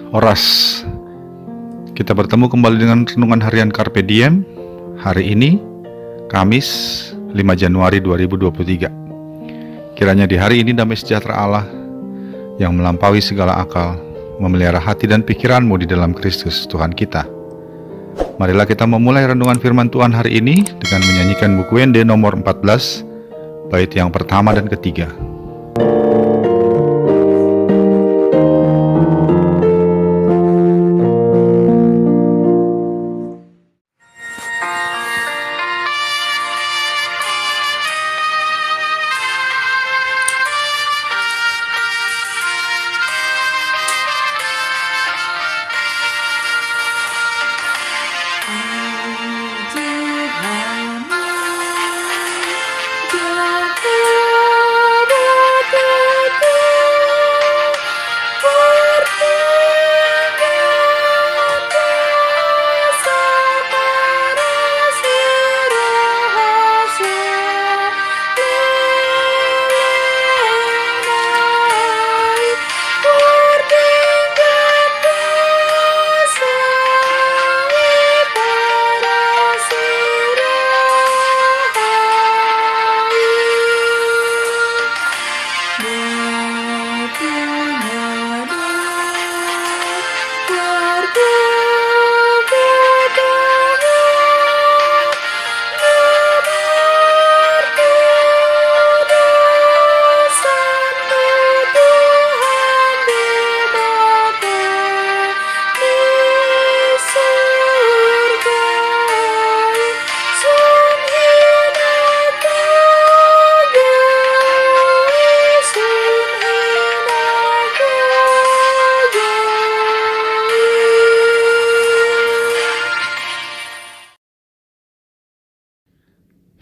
Horas. Kita bertemu kembali dengan renungan harian Carpe Diem. Hari ini, Kamis 5 Januari 2023. Kiranya di hari ini damai sejahtera Allah yang melampaui segala akal memelihara hati dan pikiranmu di dalam Kristus Tuhan kita. Marilah kita memulai renungan firman Tuhan hari ini dengan menyanyikan buku WND nomor 14, bait yang pertama dan ketiga.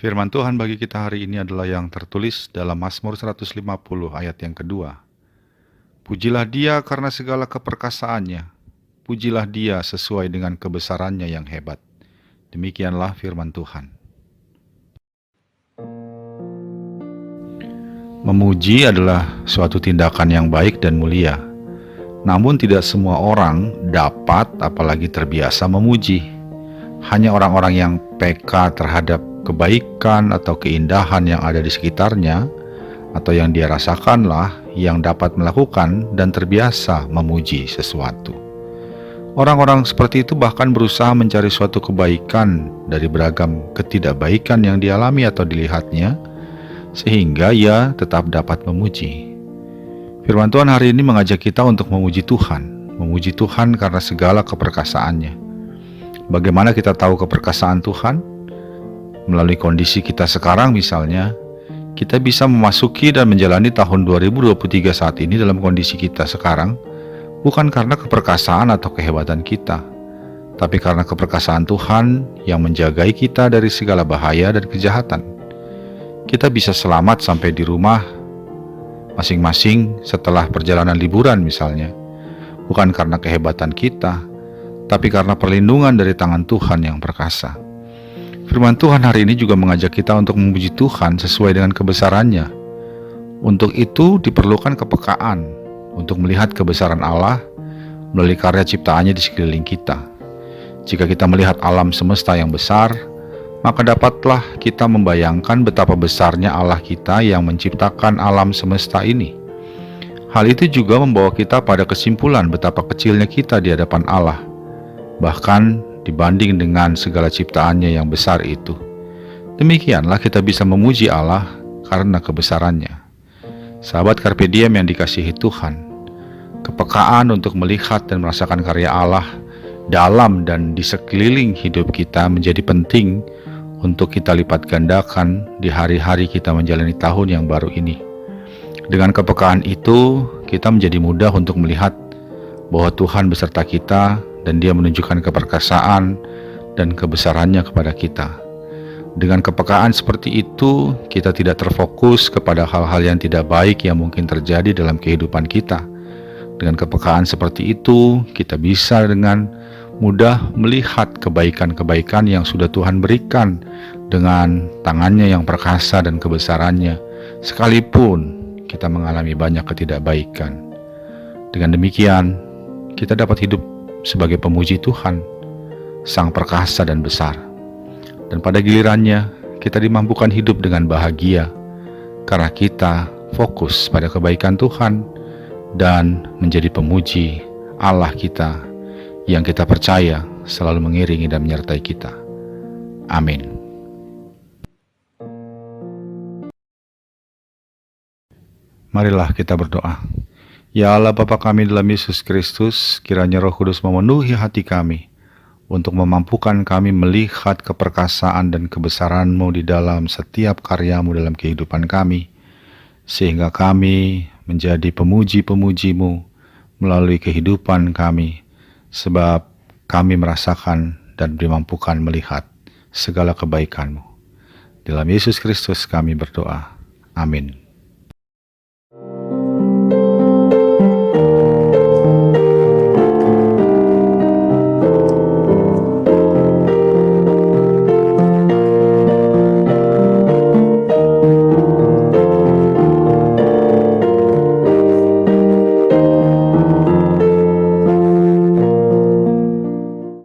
Firman Tuhan bagi kita hari ini adalah yang tertulis dalam Mazmur 150 ayat yang kedua. Pujilah Dia karena segala keperkasaannya, pujilah Dia sesuai dengan kebesarannya yang hebat. Demikianlah firman Tuhan. Memuji adalah suatu tindakan yang baik dan mulia. Namun tidak semua orang dapat apalagi terbiasa memuji. Hanya orang-orang yang peka terhadap kebaikan atau keindahan yang ada di sekitarnya atau yang dia rasakanlah yang dapat melakukan dan terbiasa memuji sesuatu. Orang-orang seperti itu bahkan berusaha mencari suatu kebaikan dari beragam ketidakbaikan yang dialami atau dilihatnya sehingga ia tetap dapat memuji. Firman Tuhan hari ini mengajak kita untuk memuji Tuhan karena segala keperkasaannya. Bagaimana kita tahu keperkasaan Tuhan? Melalui kondisi kita sekarang misalnya, kita bisa memasuki dan menjalani tahun 2023 saat ini dalam kondisi kita sekarang, bukan karena keperkasaan atau kehebatan kita, tapi karena keperkasaan Tuhan yang menjagai kita dari segala bahaya dan kejahatan. Kita bisa selamat sampai di rumah masing-masing setelah perjalanan liburan misalnya, bukan karena kehebatan kita, tapi karena perlindungan dari tangan Tuhan yang perkasa. Firman Tuhan hari ini juga mengajak kita untuk memuji Tuhan sesuai dengan kebesarannya. Untuk itu diperlukan kepekaan untuk melihat kebesaran Allah melalui karya ciptaannya di sekeliling kita. Jika kita melihat alam semesta yang besar, maka dapatlah kita membayangkan betapa besarnya Allah kita yang menciptakan alam semesta ini. Hal itu juga membawa kita pada kesimpulan betapa kecilnya kita di hadapan Allah, bahkan dibanding dengan segala ciptaannya yang besar itu. Demikianlah kita bisa memuji Allah karena kebesarannya. Sahabat Carpe Diem yang dikasihi Tuhan, kepekaan untuk melihat dan merasakan karya Allah dalam dan di sekeliling hidup kita menjadi penting untuk kita lipat gandakan di hari-hari kita menjalani tahun yang baru ini. Dengan kepekaan itu, kita menjadi mudah untuk melihat bahwa Tuhan beserta kita dan Dia menunjukkan keperkasaan dan kebesarannya kepada kita. Dengan kepekaan seperti itu, kita tidak terfokus kepada hal-hal yang tidak baik yang mungkin terjadi dalam kehidupan kita. Dengan kepekaan seperti itu, kita bisa dengan mudah melihat kebaikan-kebaikan yang sudah Tuhan berikan dengan tangannya yang perkasa dan kebesarannya, sekalipun kita mengalami banyak ketidakbaikan. Dengan demikian, kita dapat hidup sebagai pemuji Tuhan, Sang Perkasa dan Besar. Dan pada gilirannya, kita dimampukan hidup dengan bahagia, karena kita fokus pada kebaikan Tuhan dan menjadi pemuji Allah kita yang kita percaya selalu mengiringi dan menyertai kita. Amin. Marilah kita berdoa. Ya Allah Bapa kami dalam Yesus Kristus, kiranya Roh Kudus memenuhi hati kami untuk memampukan kami melihat keperkasaan dan kebesaran-Mu di dalam setiap karya-Mu dalam kehidupan kami, sehingga kami menjadi pemuji-pemuji-Mu melalui kehidupan kami, sebab kami merasakan dan dimampukan melihat segala kebaikan-Mu. Dalam Yesus Kristus kami berdoa. Amin.